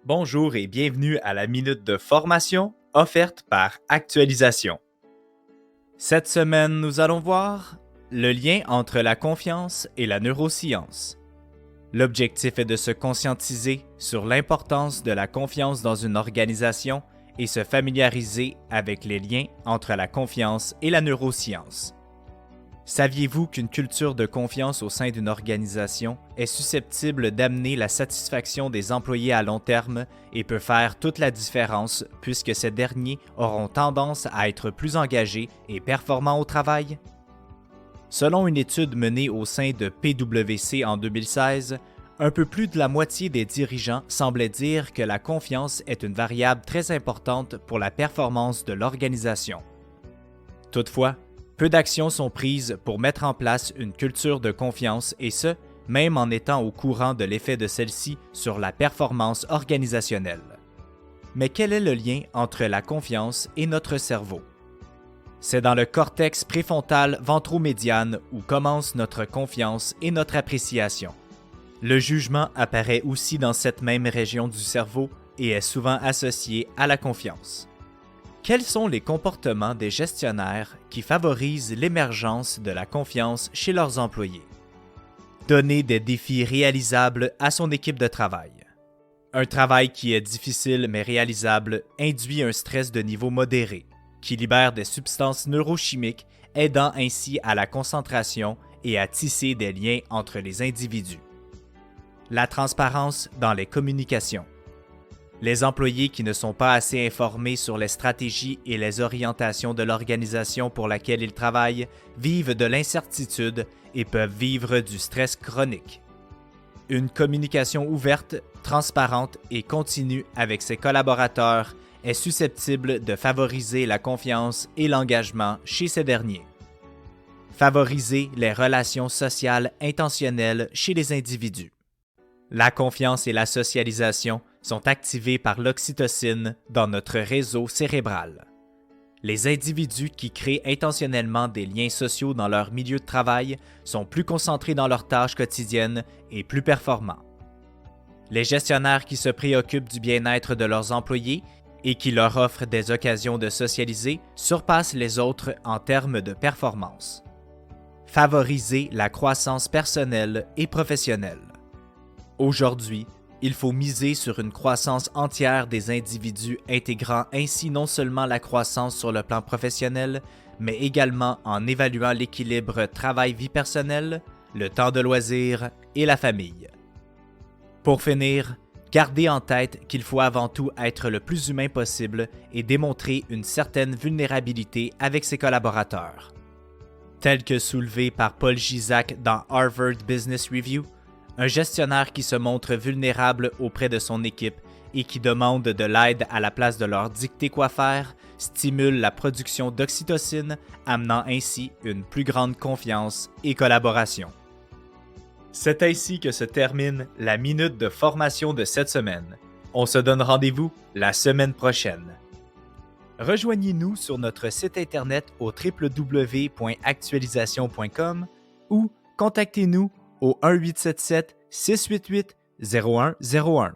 Bonjour et bienvenue à la minute de formation offerte par Actualisation. Cette semaine, nous allons voir le lien entre la confiance et la neuroscience. L'objectif est de se conscientiser sur l'importance de la confiance dans une organisation et se familiariser avec les liens entre la confiance et la neuroscience. Saviez-vous qu'une culture de confiance au sein d'une organisation est susceptible d'amener la satisfaction des employés à long terme et peut faire toute la différence puisque ces derniers auront tendance à être plus engagés et performants au travail? Selon une étude menée au sein de PwC en 2016, un peu plus de la moitié des dirigeants semblaient dire que la confiance est une variable très importante pour la performance de l'organisation. Toutefois, peu d'actions sont prises pour mettre en place une culture de confiance et ce, même en étant au courant de l'effet de celle-ci sur la performance organisationnelle. Mais quel est le lien entre la confiance et notre cerveau? C'est dans le cortex préfrontal ventromédiane où commence notre confiance et notre appréciation. Le jugement apparaît aussi dans cette même région du cerveau et est souvent associé à la confiance. Quels sont les comportements des gestionnaires qui favorisent l'émergence de la confiance chez leurs employés? Donner des défis réalisables à son équipe de travail. Un travail qui est difficile mais réalisable induit un stress de niveau modéré, qui libère des substances neurochimiques, aidant ainsi à la concentration et à tisser des liens entre les individus. La transparence dans les communications. Les employés qui ne sont pas assez informés sur les stratégies et les orientations de l'organisation pour laquelle ils travaillent vivent de l'incertitude et peuvent vivre du stress chronique. Une communication ouverte, transparente et continue avec ses collaborateurs est susceptible de favoriser la confiance et l'engagement chez ces derniers. Favoriser les relations sociales intentionnelles chez les individus. La confiance et la socialisation sont activées par l'oxytocine dans notre réseau cérébral. Les individus qui créent intentionnellement des liens sociaux dans leur milieu de travail sont plus concentrés dans leurs tâches quotidiennes et plus performants. Les gestionnaires qui se préoccupent du bien-être de leurs employés et qui leur offrent des occasions de socialiser surpassent les autres en termes de performance. Favoriser la croissance personnelle et professionnelle. Aujourd'hui, il faut miser sur une croissance entière des individus intégrant ainsi non seulement la croissance sur le plan professionnel, mais également en évaluant l'équilibre travail-vie personnelle, le temps de loisirs et la famille. Pour finir, gardez en tête qu'il faut avant tout être le plus humain possible et démontrer une certaine vulnérabilité avec ses collaborateurs. Tel que soulevé par Paul Gizac dans Harvard Business Review, un gestionnaire qui se montre vulnérable auprès de son équipe et qui demande de l'aide à la place de leur dicter quoi faire stimule la production d'oxytocine, amenant ainsi une plus grande confiance et collaboration. C'est ainsi que se termine la minute de formation de cette semaine. On se donne rendez-vous la semaine prochaine. Rejoignez-nous sur notre site internet au www.actualisation.com ou contactez-nous au 1-877-688-0101.